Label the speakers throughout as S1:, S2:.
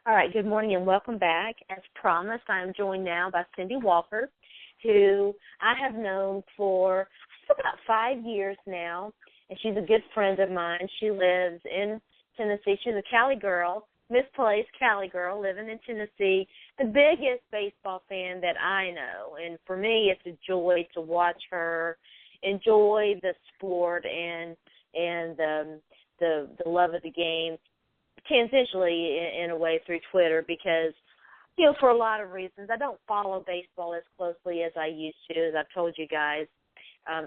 S1: All right, good morning and welcome back. As promised, I am joined now by Cyndi Walker, who I have known for about 5 years now, and she's a good friend of mine. She lives in Tennessee. She's a Cali girl, misplaced Cali girl, living in Tennessee, the biggest baseball fan that I know. And for me, it's a joy to watch her enjoy the sport and the love of the game, tangentially in a way through Twitter, because, for a lot of reasons, I don't follow baseball as closely as I used to, as I've told you guys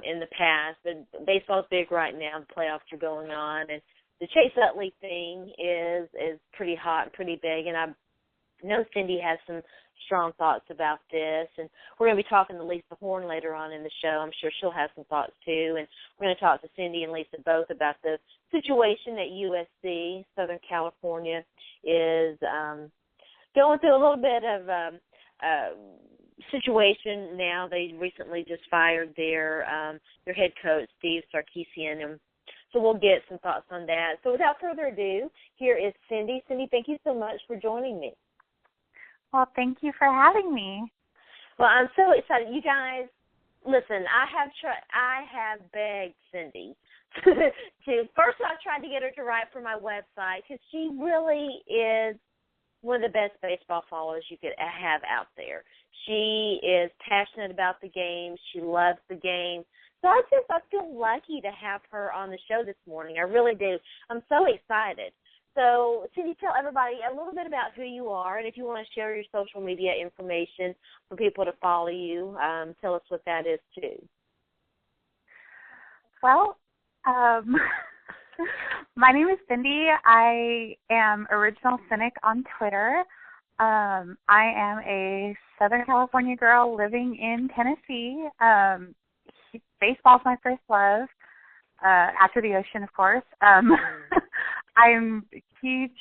S1: in the past. But baseball's big right now. The playoffs are going on, and the Chase Utley thing is pretty hot and pretty big, and I know Cyndi has some strong thoughts about this, and we're going to be talking to Lisa Horn later on in the show. I'm sure she'll have some thoughts too, and we're going to talk to Cyndi and Lisa both about the situation that USC, Southern California, is going through a little bit of situation now. They recently just fired their head coach, Steve Sarkisian, and so we'll get some thoughts on that. So without further ado, here is Cyndi. Cyndi, thank you so much for joining me.
S2: Well, thank you for having me.
S1: Well, I'm so excited. You guys, listen, I have begged Cyndi first I tried to get her to write for my website, because she really is one of the best baseball followers you could have out there. She is passionate about the game. She loves the game. So I feel lucky to have her on the show this morning. I really do. I'm so excited. So, Cyndi, tell everybody a little bit about who you are, and if you want to share your social media information for people to follow you, tell us what that is too.
S2: Well, my name is Cyndi. I am Original Cynic on Twitter. I am a Southern California girl living in Tennessee. Baseball's my first love, after the ocean, of course. I'm a huge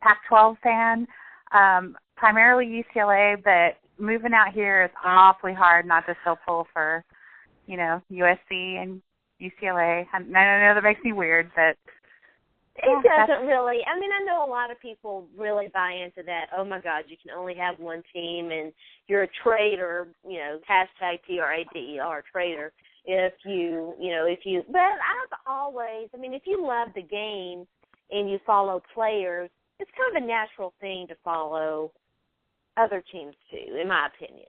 S2: Pac-12 fan, primarily UCLA, but moving out here is awfully hard not to still pull for, USC and UCLA. I know that makes me weird, but
S1: it doesn't really. I mean, I know a lot of people really buy into that. Oh my God, you can only have one team, and you're a traitor. Hashtag TRADER, traitor. If you. But I've always. I mean, if you love the game and you follow players, it's kind of a natural thing to follow other teams too, in my opinion.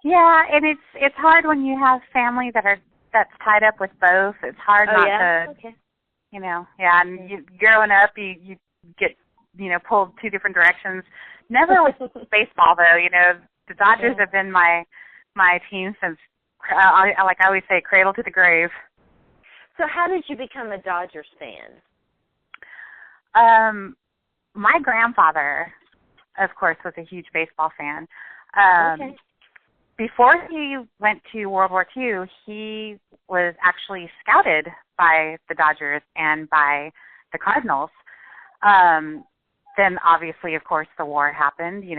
S2: Yeah, and it's hard when you have family that's tied up with both. It's hard not to,
S1: okay.
S2: And you growing up, you get, pulled two different directions. Never with baseball, though. The Dodgers have been my team since, like I always say, cradle to the grave.
S1: So how did you become a Dodgers fan?
S2: My grandfather, of course, was a huge baseball fan.
S1: Okay.
S2: Before he went to World War II, he was actually scouted by the Dodgers and by the Cardinals. Then, obviously, of course, the war happened. He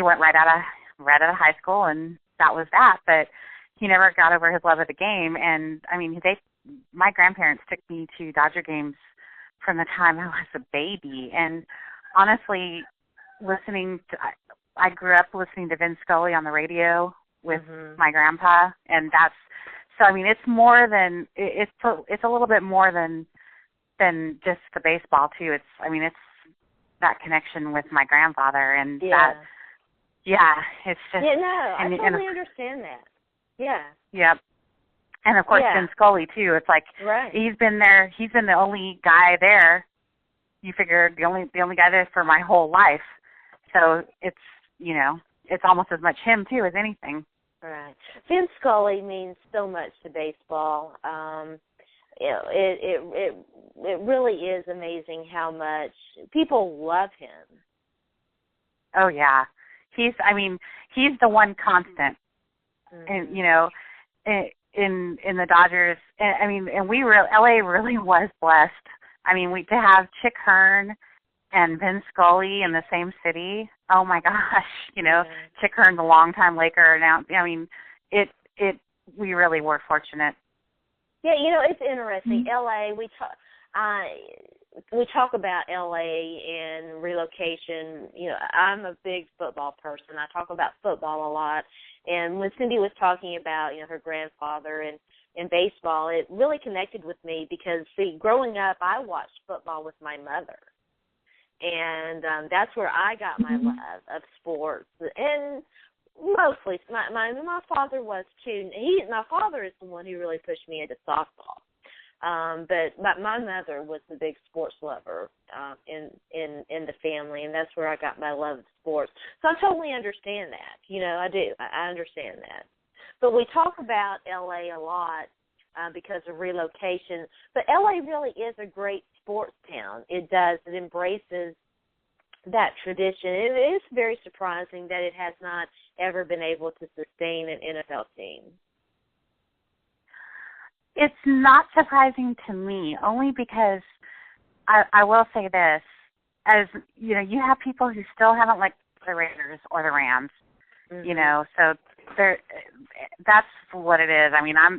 S2: went right out of high school, and that was that. But he never got over his love of the game. And I mean, my grandparents took me to Dodger games from the time I was a baby. And honestly, I grew up listening to Vin Scully on the radio with my grandpa, and it's more than it's a little bit more than just the baseball too. It's that connection with my grandfather, and it's just
S1: I totally understand that. Yeah.
S2: Yep. And of course Vin Scully too. It's like he's been there. He's been the only guy there. You figure the only guy there for my whole life. So it's it's almost as much him too as anything.
S1: Right. Vin Scully means so much to baseball. It really is amazing how much people love him.
S2: Oh yeah, he's the one constant, and in the Dodgers. And LA really was blessed. To have Chick Hearn and Vin Scully in the same city. Oh my gosh, Chick Hearn, the longtime Laker. Now, we really were fortunate.
S1: Yeah, it's interesting. LA, we talk about LA and relocation. You know, I'm a big football person. I talk about football a lot. And when Cyndi was talking about, you know, her grandfather and baseball, it really connected with me because, see, growing up, I watched football with my mother. And that's where I got my love of sports. And mostly, my father was too. My father is the one who really pushed me into softball. But my mother was the big sports lover in the family, and that's where I got my love of sports. So I totally understand that. You know, I do. I understand that. But we talk about L.A. a lot because of relocation. But L.A. really is a great sports town. It does. It embraces that tradition. It is very surprising that it has not ever been able to sustain an NFL team.
S2: It's not surprising to me, only because I will say this, as you know, you have people who still haven't liked the Raiders or the Rams, you know, so that's what it is. I mean, I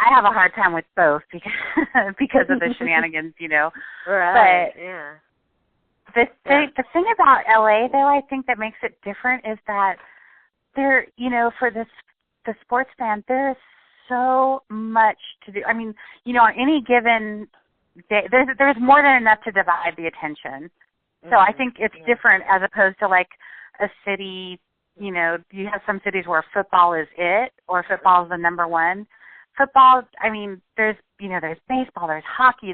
S2: have a hard time with both because of the shenanigans, you know.
S1: Right.
S2: But
S1: yeah.
S2: The thing about LA, though, I think that makes it different is that there, you know, for the sports fan, there's so much to do. I mean, you know, on any given day, there's more than enough to divide the attention. So I think it's different as opposed to like a city. You know, you have some cities where football is it, or football is the number one. Football, I mean, there's baseball, there's hockey,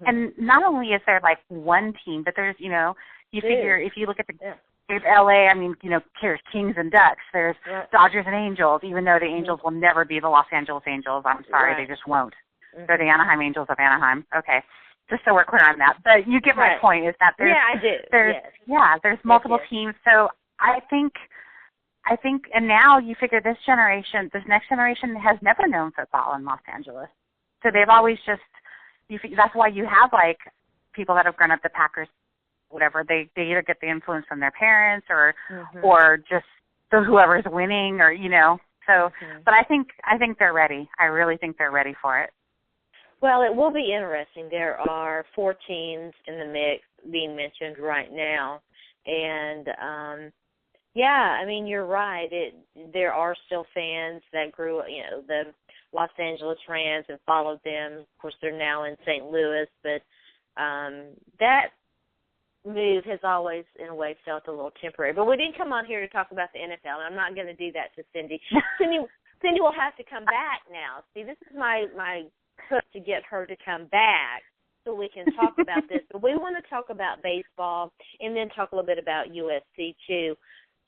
S2: and not only is there like one team, but there's, you know, you figure if you look at the LA, I mean, you know, there's Kings and Ducks, there's Dodgers and Angels, even though the Angels will never be the Los Angeles Angels. I'm sorry, they just won't. They're the Anaheim Angels of Anaheim. Okay. Just so we're clear on that. But you get my point is that there's
S1: I do.
S2: There's multiple teams. So I think, and now you figure this next generation has never known football in Los Angeles. So they've always just, that's why you have like people that have grown up the Packers, whatever. They either get the influence from their parents or just whoever's winning, or, you know. So, but I think they're ready. I really think they're ready for it.
S1: Well, it will be interesting. There are 4 teams in the mix being mentioned right now, and I mean, you're right. There are still fans that grew, you know, the Los Angeles Rams and followed them. Of course, they're now in St. Louis, but that move has always, in a way, felt a little temporary. But we didn't come on here to talk about the NFL, and I'm not going to do that to Cyndi. Cyndi will have to come back now. See, this is my push to get her to come back so we can talk about this. But we want to talk about baseball and then talk a little bit about USC, too.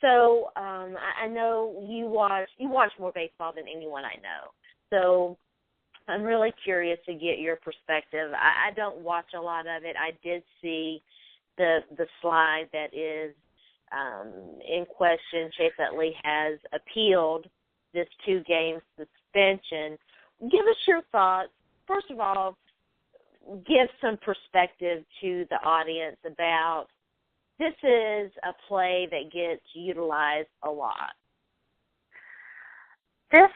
S1: So I know you watch more baseball than anyone I know. So I'm really curious to get your perspective. I don't watch a lot of it. I did see the slide that is in question. Chase Utley has appealed this 2-game suspension. Give us your thoughts. First of all, give some perspective to the audience about this is a play that gets utilized a lot.
S2: First,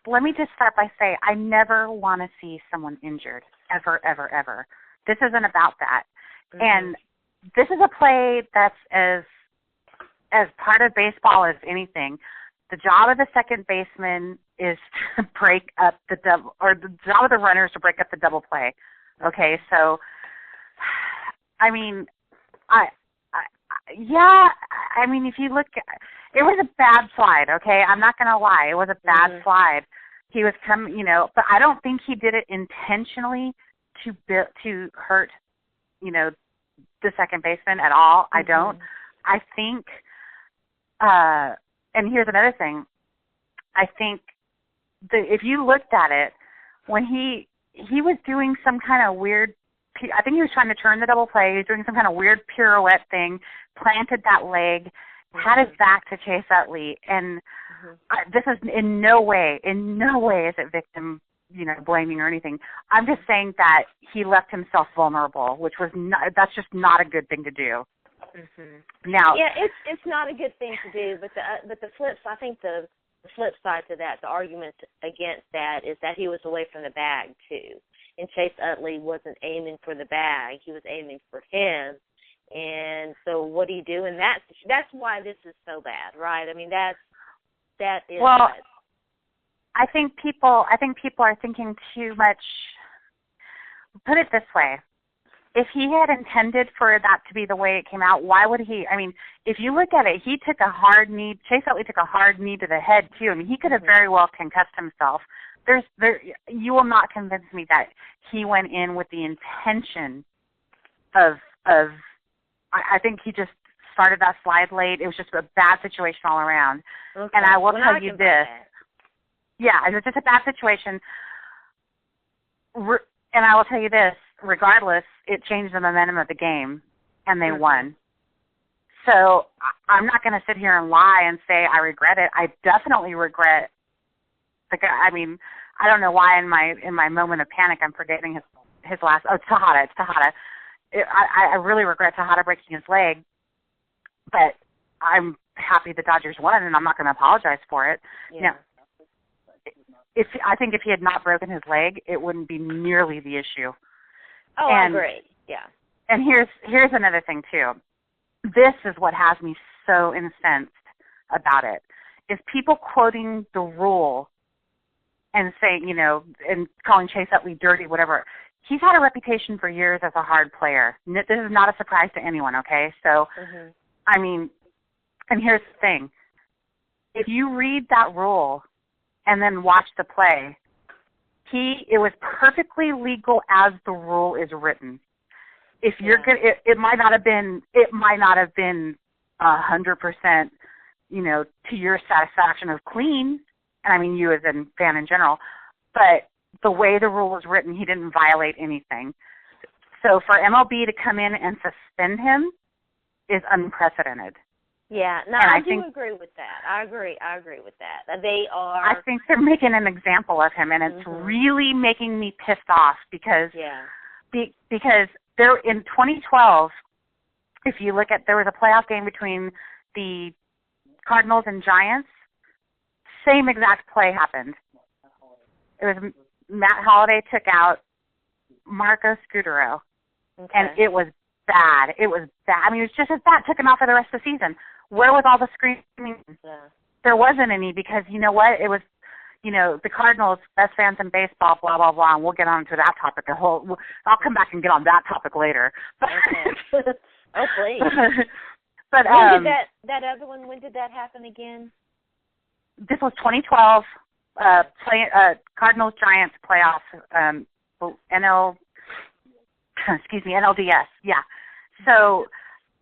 S2: let me just start by saying I never want to see someone injured, ever, ever, ever. This isn't about that. And this is a play that's as part of baseball as anything. The job of the second baseman is to break up the double, or the job of the runner is to break up the double play. Okay, so, I mean, I mean, if you look, it was a bad slide, okay? I'm not going to lie. It was a bad slide. He was coming, you know, but I don't think he did it intentionally to hurt, you know, the second baseman at all. I don't. I think, and here's another thing. I think if you looked at it, when he was doing some kind of weird, I think he was trying to turn the double play. He was doing some kind of weird pirouette thing, planted that leg, had his back to Chase Utley, and this is in no way is it victim, you know, blaming or anything. I'm just saying that he left himself vulnerable, which was that's just not a good thing to do. Now,
S1: yeah, it's not a good thing to do, but the flips, I think the the flip side to that, the argument against that is that he was away from the bag too. And Chase Utley wasn't aiming for the bag; he was aiming for him. And so, what do you do? And that's why this is so bad, right? I mean, that is.
S2: Well,
S1: bad.
S2: I think people are thinking too much. Put it this way. If he had intended for that to be the way it came out, why would he? I mean, if you look at it, he took a hard knee. Chase Utley took a hard knee to the head, too. I mean, he could have very well concussed himself. You will not convince me that he went in with the intention of I think he just started that slide late. It was just a bad situation all around.
S1: Okay.
S2: And I will tell you this. Yeah, it was just a bad situation. And I will tell you this, regardless, it changed the momentum of the game, and they won. So I'm not going to sit here and lie and say I regret it. I definitely regret the guy. I mean, I don't know why in my moment of panic I'm forgetting his last. Oh, Tejada. It's Tejada. I really regret Tejada breaking his leg, but I'm happy the Dodgers won, and I'm not going to apologize for it.
S1: Yeah.
S2: Now, I think if he had not broken his leg, it wouldn't be nearly the issue.
S1: Oh, I agree. Yeah.
S2: And here's another thing too. This is what has me so incensed about it, is people quoting the rule and saying, and calling Chase Utley dirty, whatever. He's had a reputation for years as a hard player. This is not a surprise to anyone, okay? So, I mean, and here's the thing. If you read that rule and then watch the play, it was perfectly legal as the rule is written. If you're good, it might not have been 100%, to your satisfaction of clean. And I mean you as a fan in general, but the way the rule was written, he didn't violate anything. So for MLB to come in and suspend him is unprecedented.
S1: Yeah, no, I do agree with that. I agree with that. They are.
S2: I think they're making an example of him, and it's really making me pissed off because because there in 2012, if you look at, there was a playoff game between the Cardinals and Giants. Same exact play happened. It was Matt Holliday took out Marco Scudero, and it was bad. It was bad. I mean, it was just as bad. Took him out for the rest of the season. Where was all the screaming? Yeah. There wasn't any because you know what? It was, the Cardinals, best fans in baseball, blah, blah, blah, and we'll get on to that topic. I'll come back and get on that topic later.
S1: Okay. Oh, please.
S2: But
S1: when did that other one, when did that happen again?
S2: This was 2012, Cardinals-Giants playoff, NLDS, yeah. So,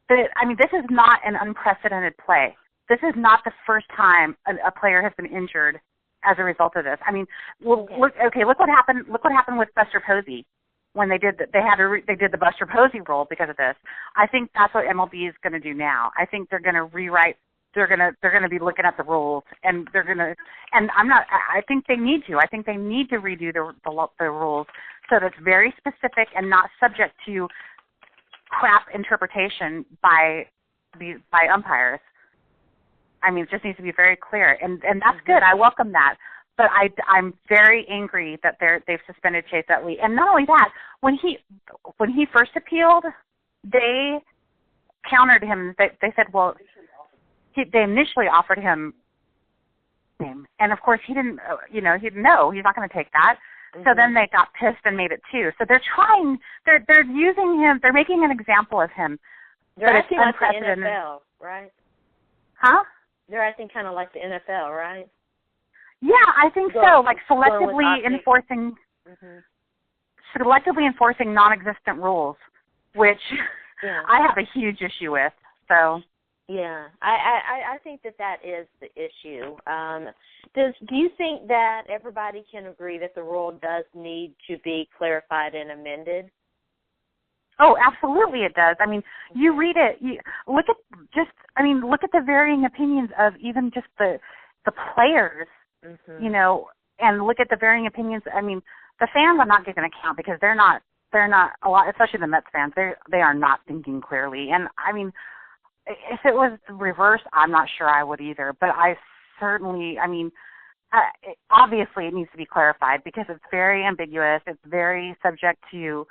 S2: this is not an unprecedented play. This is not the first time a player has been injured as a result of this. I mean, look what happened. Look what happened with Buster Posey when they did the Buster Posey rule because of this. I think that's what MLB is going to do now. I think they're going to rewrite. They're going to be looking at the rules, and they're going to. And I think they need to. I think they need to redo the rules so that it's very specific and not subject to crap interpretation by umpires. I mean, it just needs to be very clear, and that's good. I welcome that. But I'm very angry that they've suspended Chase Utley. And not only that, when he first appealed, they countered him. They said, well, they initially offered him, and of course he didn't. He didn't know he's not going to take that. So then they got pissed and made it two. So they're trying. They're using him. They're making an example of him.
S1: They're acting like the NFL, right?
S2: Huh?
S1: They're acting kind of like the NFL, right?
S2: Yeah, I think so. Like selectively enforcing non-existent rules, which I have a huge issue with. So.
S1: Yeah, I think that is the issue. Do you think that everybody can agree that the rule does need to be clarified and amended?
S2: Oh, absolutely it does. I mean, you read it, look at the varying opinions of even just the players, and look at the varying opinions. I mean, the fans are not giving an account because they're not a lot, especially the Mets fans. They are not thinking clearly. And I mean, if it was reversed, I'm not sure I would either. But I certainly, I mean, obviously it needs to be clarified because it's very ambiguous. It's very subject to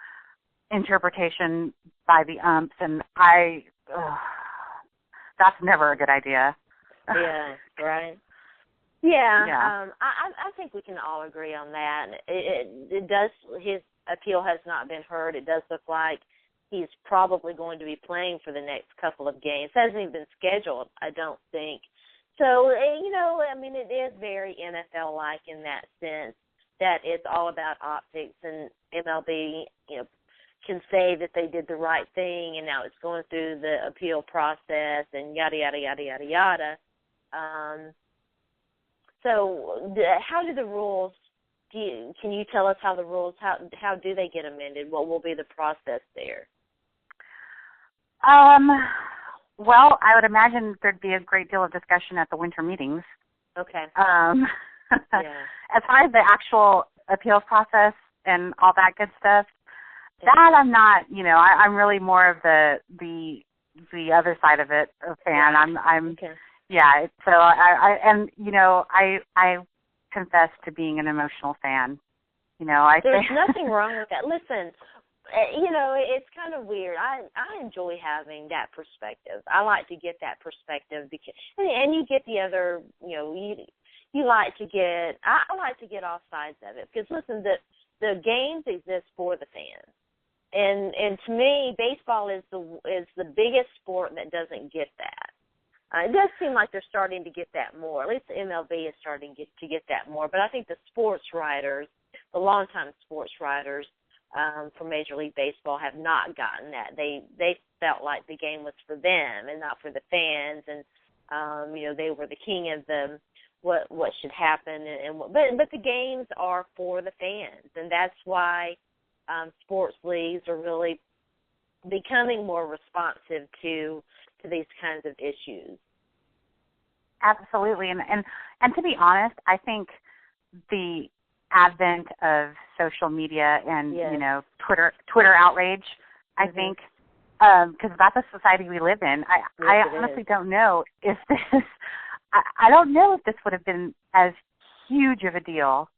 S2: interpretation by the umps, and that's never a good idea.
S1: Yeah, right. Yeah,
S2: yeah.
S1: I think we can all agree on that. It does. His appeal has not been heard. It does look like he's probably going to be playing for the next couple of games. It hasn't even been scheduled, I don't think. So, you know, I mean, it is very NFL-like in that sense that it's all about optics, and MLB, you know, can say that they did the right thing, and now it's going through the appeal process and yada, yada, yada, yada, yada. So how do the rules, can you tell us how the rules, how do they get amended? What will be the process there?
S2: Well, I would imagine there'd be a great deal of discussion at the winter meetings.
S1: Okay.
S2: Yeah. As far as the actual appeals process and all that good stuff, that I'm not, you know, I'm really more of the other side of it, a fan. I'm
S1: okay.
S2: Yeah, so I and you know, I confess to being an emotional fan. You know,
S1: there's nothing wrong with that. Listen, you know, it's kind of weird. I enjoy having that perspective. I like to get that perspective because, and you get the other, you know, you like to get. I like to get all sides of it because listen, the games exist for the fans, and to me, baseball is the biggest sport that doesn't get that. It does seem like they're starting to get that more. At least the MLB is starting to get that more. But I think the sports writers, the longtime sports writers for Major League Baseball have not gotten that. They felt like the game was for them and not for the fans, and you know, they were the king of the what should happen. But the games are for the fans, and that's why sports leagues are really becoming more responsive to these kinds of issues.
S2: Absolutely, and to be honest, I think the advent of social media and you know, Twitter outrage, I think, because that's a society we live in. I honestly don't know if this. I don't know if this would have been as huge of a deal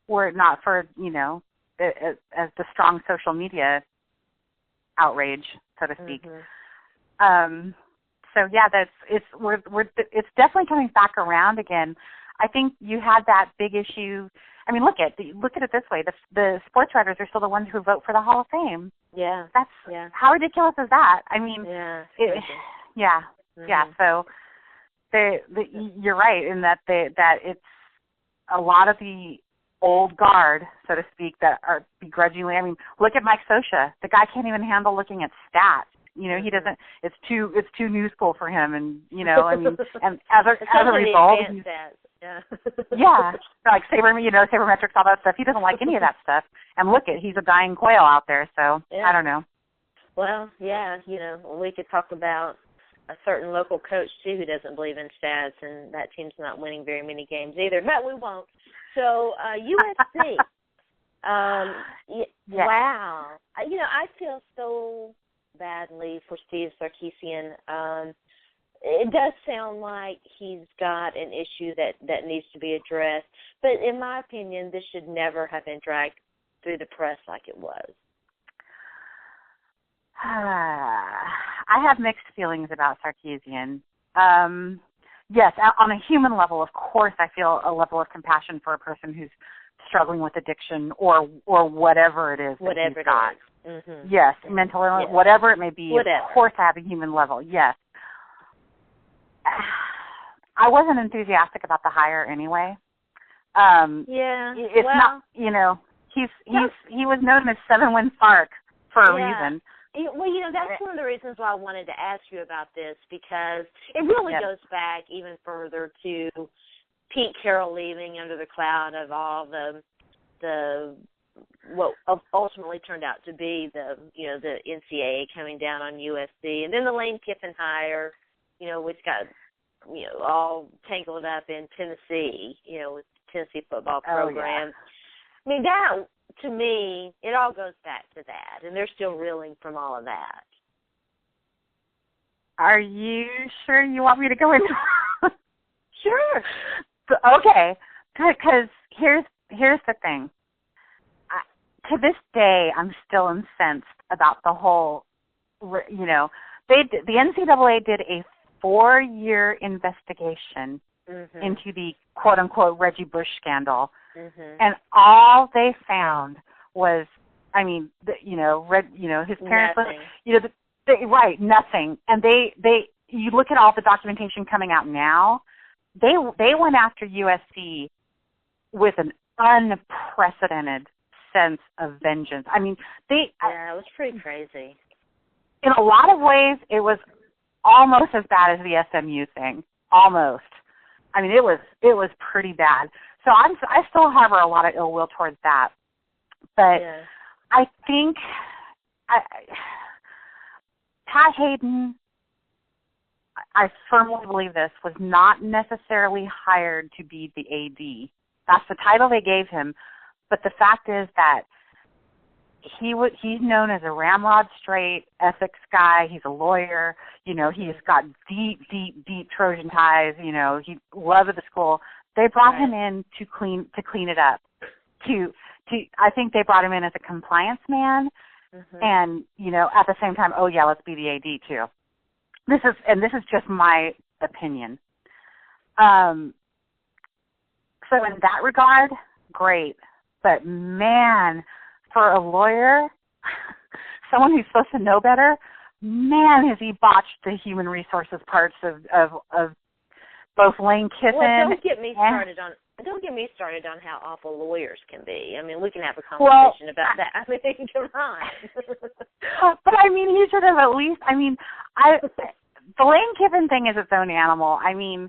S2: were it not for, you know, as the strong social media outrage, so to speak. So yeah, it's definitely coming back around again. I think you had that big issue. I mean, look at it this way: the sports writers are still the ones who vote for the Hall of Fame.
S1: Yeah,
S2: how ridiculous is that? I mean, So you're right in that that it's a lot of the old guard, so to speak, that are begrudgingly. I mean, look at Mike Scioscia. The guy can't even handle looking at stats. You know, he doesn't. It's too new school for him, and you know, I mean, and as a result, like sabermetrics, all that stuff. He doesn't like any of that stuff. And look he's a dying quail out there. So I don't know.
S1: Well, yeah, you know, we could talk about a certain local coach too who doesn't believe in stats, and that team's not winning very many games either. But we won't. So USC. Wow. You know, I feel so badly for Steve Sarkisian. It does sound like he's got an issue that needs to be addressed. But in my opinion, this should never have been dragged through the press like it was.
S2: I have mixed feelings about Sarkisian. Yes, on a human level, of course, I feel a level of compassion for a person who's struggling with addiction or whatever it is that he's got.
S1: Mm-hmm.
S2: Yes, mental illness, whatever it may be.
S1: Whatever.
S2: Of course, I have a human level. Yes. I wasn't enthusiastic about the hire anyway. It's not. You know, he was known as 7-win Sark for a reason.
S1: Well, you know, that's one of the reasons why I wanted to ask you about this, because it really goes back even further to Pete Carroll leaving under the cloud of all the what ultimately turned out to be the NCAA coming down on USC, and then the Lane Kiffin hire, you know, which got, you know, all tangled up in Tennessee, you know, with the Tennessee football program. I mean, that, to me, it all goes back to that, and they're still reeling from all of that.
S2: Are you sure you want me to go into?
S1: Sure.
S2: Okay, because here's the thing. To this day, I'm still incensed about the whole. The NCAA did a 4-year investigation into the quote unquote Reggie Bush scandal, and all they found was, his parents,
S1: nothing.
S2: nothing. And you look at all the documentation coming out now, they went after USC with an unprecedented sense of vengeance. I mean,
S1: it was pretty crazy.
S2: In a lot of ways, it was almost as bad as the SMU thing. Almost. I mean, it was pretty bad. So I still harbor a lot of ill will towards that. But I think Pat Hayden, I firmly believe this, was not necessarily hired to be the AD. That's the title they gave him. But the fact is that he's known as a ramrod straight ethics guy. He's a lawyer. He's got deep Trojan ties. He loved the school. They brought him in to clean it up. I think they brought him in as a compliance man, and at the same time, let's be the AD too. This is just my opinion. So in that regard, great. But man, for a lawyer, someone who's supposed to know better, man, has he botched the human resources parts of both Lane Kiffin.
S1: Well, don't get me started on how awful lawyers can be. I mean, we can have a conversation about that. I mean, come on.
S2: But I mean, he should have at least. I mean, the Lane Kiffin thing is its own animal. I mean,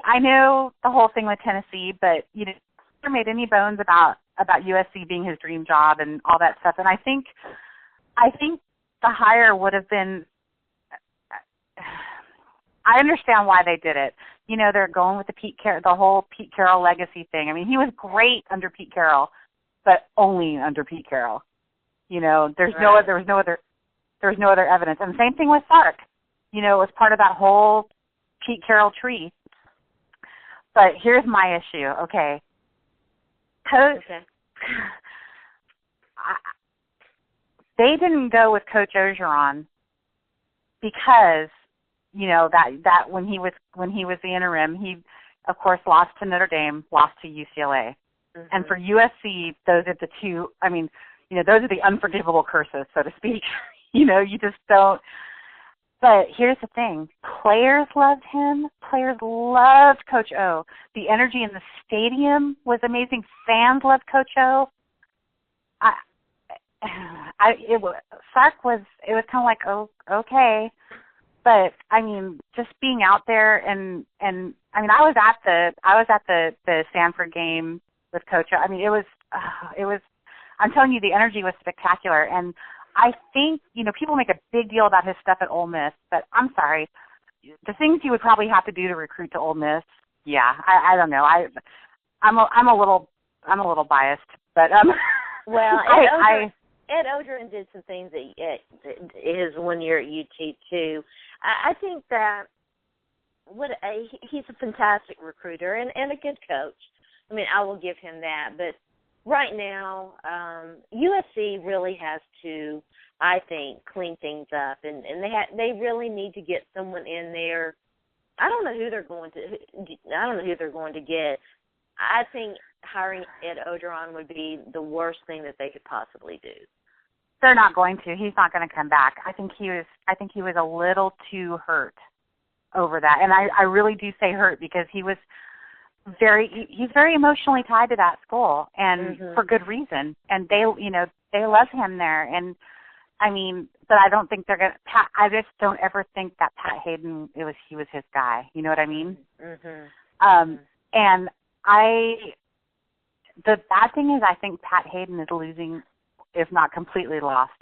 S2: I know the whole thing with Tennessee, but never made any bones about USC being his dream job and all that stuff. And I think the hire would have been. I understand why they did it. They're going with the whole Pete Carroll legacy thing. I mean, he was great under Pete Carroll, but only under Pete Carroll. There was no other evidence. And the same thing with Sark. It was part of that whole Pete Carroll tree. But here's my issue. Okay. They didn't go with Coach Orgeron because that when he was the interim, he of course lost to Notre Dame, lost to UCLA, and for USC, those are the two. I mean, those are the unforgivable curses, so to speak. You just don't. But here's the thing: players loved him. Players loved Coach O. The energy in the stadium was amazing. Fans loved Coach O. Sark was. It was kind of like, oh, okay. But I mean, just being out there and I mean, I was at the Stanford game with Coach. I mean, it was. I'm telling you, the energy was spectacular, and I think people make a big deal about his stuff at Ole Miss, but I'm sorry, the things you would probably have to do to recruit to Ole Miss. Yeah, I don't know. I'm a little biased, but
S1: well, Ed Orgeron did some things at his 1 year at UT too. I think that he's a fantastic recruiter and a good coach. I mean, I will give him that. But right now, USC really has to, I think, clean things up, and they really need to get someone in there. I don't know who they're going to get. I think hiring Ed Orgeron would be the worst thing that they could possibly do.
S2: They're not going to. He's not going to come back. I think he was a little too hurt over that. And I really do say hurt because he's very emotionally tied to that school, and for good reason. And they love him there. And I mean, but I don't think they're going to I just don't ever think that Pat Hayden he was his guy. You know what I mean? And the bad thing is I think Pat Hayden is losing, if not completely lost,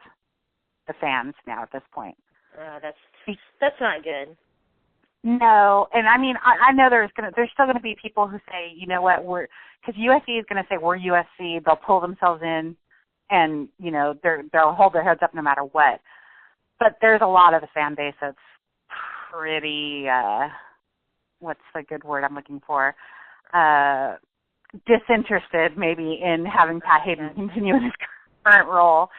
S2: the fans now at this point.
S1: That's not good.
S2: No, and I mean I know there's still gonna be people who say, you know what, because USC is gonna say we're USC. They'll pull themselves in, and they'll hold their heads up no matter what. But there's a lot of the fan base that's pretty what's the good word I'm looking for? disinterested maybe in having Pat Hayden continue in his current role.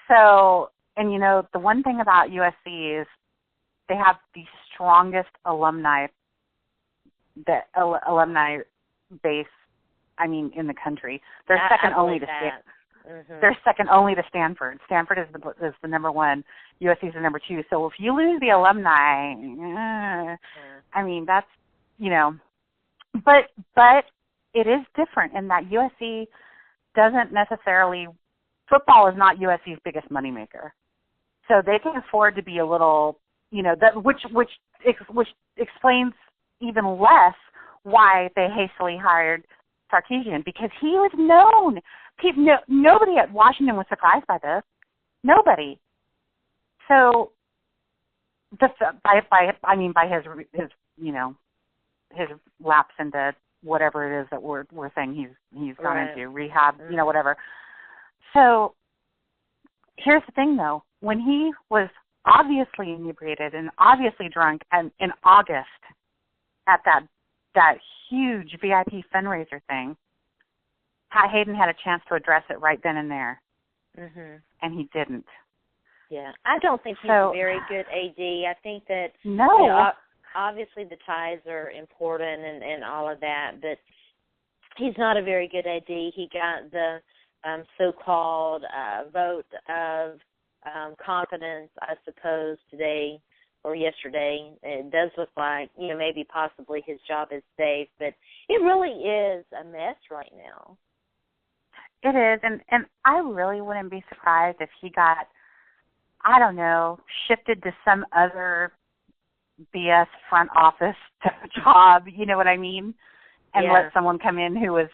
S2: So, and the one thing about USC is they have the strongest alumni base, in the country. They're second only to Stanford. Mm-hmm. They're second only to Stanford. Stanford is the number one. USC is the number two. So if you lose the alumni, that's, but it is different in that USC doesn't necessarily, football is not USC's biggest moneymaker. So they can afford to be a little, which explains even less why they hastily hired Sarkisian, because he was known. Nobody at Washington was surprised by this. Nobody. So, by his lapse into whatever it is that we're saying he's gone into rehab, whatever. So, here's the thing, though. When he was obviously inebriated and obviously drunk, and in August at that huge VIP fundraiser thing, Pat Hayden had a chance to address it right then and there, and he didn't.
S1: Yeah, I don't think he's a very good AD. I think that obviously the ties are important and all of that, but he's not a very good AD. He got the so-called vote of confidence, I suppose, today or yesterday. It does look like, maybe possibly his job is safe, but it really is a mess right now.
S2: It is, and I really wouldn't be surprised if he got, I don't know, shifted to some other BS front office job, you know what I mean? And let someone come in who was,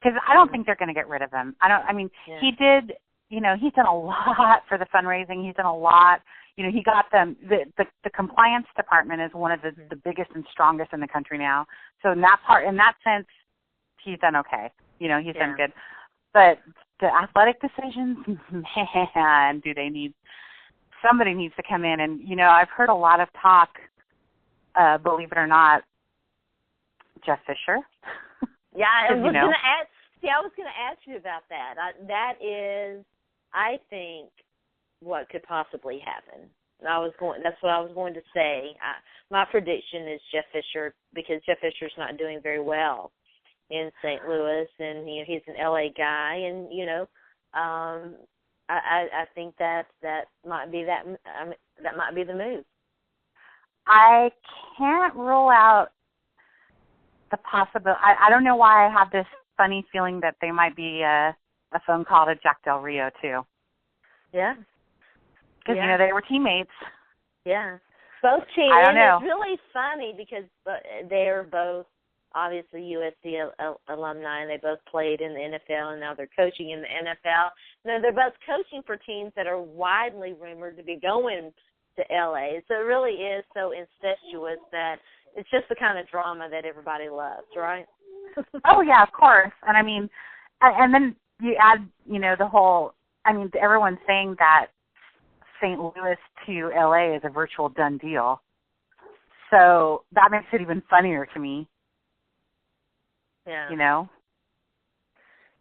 S2: because I don't think they're going to get rid of him. He did, he's done a lot for the fundraising. He's done a lot. He got them, the compliance department is one of the biggest and strongest in the country now. So in that sense, he's done okay. He's done good. But the athletic decisions, man, somebody needs to come in. And, I've heard a lot of talk, believe it or not, Jeff Fisher.
S1: Yeah, I was going to ask you about that. That is, I think, what could possibly happen. That's what I was going to say. My prediction is Jeff Fisher, because Jeff Fisher's not doing very well in St. Louis, and he's an LA guy, and I think that might be that might be the move.
S2: I can't rule out the possibility. I don't know why I have this funny feeling that they might be a phone call to Jack Del Rio too.
S1: Yeah,
S2: because they were teammates.
S1: Yeah, both teams.
S2: I don't know.
S1: It's really funny because they're both obviously USC alumni, and they both played in the NFL, and now they're coaching in the NFL. Now, they're both coaching for teams that are widely rumored to be going to LA. So it really is so incestuous that it's just the kind of drama that everybody loves, right?
S2: Oh, yeah, of course. And, and then you add, the whole, everyone's saying that St. Louis to LA is a virtual done deal. So that makes it even funnier to me.
S1: Yeah.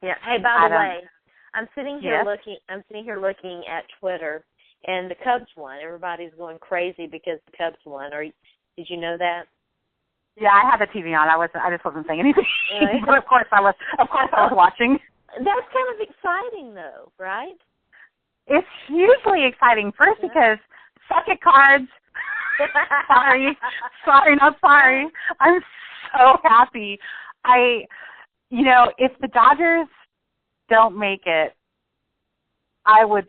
S2: Yeah.
S1: Hey, by the way, I'm sitting here looking at Twitter, and the Cubs won. Everybody's going crazy because the Cubs won. Did you know that?
S2: Yeah, I had the TV on. I just wasn't saying anything. But of course I was watching.
S1: That's kind of exciting, though, right?
S2: It's hugely exciting. First, because suck it, Cards. Sorry, not sorry. I'm so happy. If the Dodgers don't make it, I would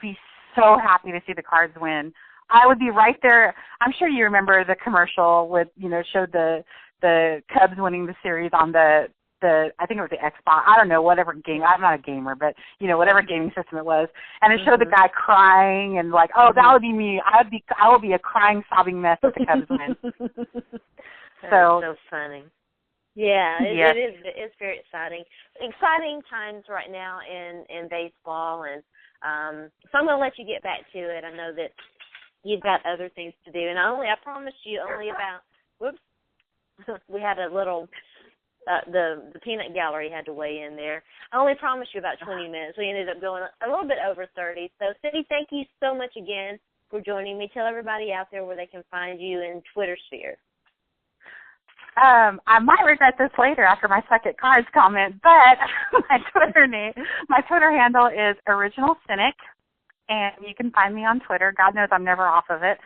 S2: be so happy to see the Cards win. I would be right there. I'm sure you remember the commercial with, showed the Cubs winning the series on the I think it was the Xbox. I don't know, whatever game. I'm not a gamer, but whatever gaming system it was. And it showed the guy crying and like, oh, that would be me. I would be a crying, sobbing mess if the Cubs win.
S1: So funny. Yeah, it is. It's very exciting. Exciting times right now in baseball, and so I'm going to let you get back to it. I know that you've got other things to do, and I promised you only about. Whoops, we had a little the peanut gallery had to weigh in there. I only promised you about 20 minutes. We ended up going a little bit over 30. So, Cyndi, thank you so much again for joining me. Tell everybody out there where they can find you in Twitter sphere.
S2: I might regret this later after my Suck It Cards comment, but my Twitter handle is Original Cynic, and you can find me on Twitter. God knows I'm never off of it.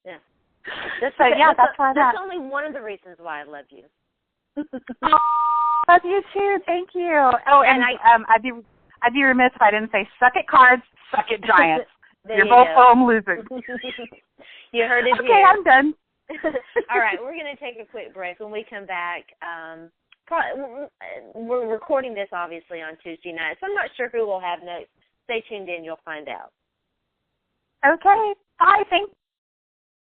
S1: Yeah.
S2: That's why
S1: that's only one of the reasons why I love you.
S2: Love you too. Thank you. Oh, and I'd be remiss if I didn't say Suck It Cards, Suck It Giants. You're both home losers.
S1: You heard it here.
S2: Okay, I'm done.
S1: All right, we're going to take a quick break. When we come back, we're recording this, obviously, on Tuesday night, so I'm not sure who we'll have next. Stay tuned in. You'll find out.
S2: Okay. Bye. Thanks.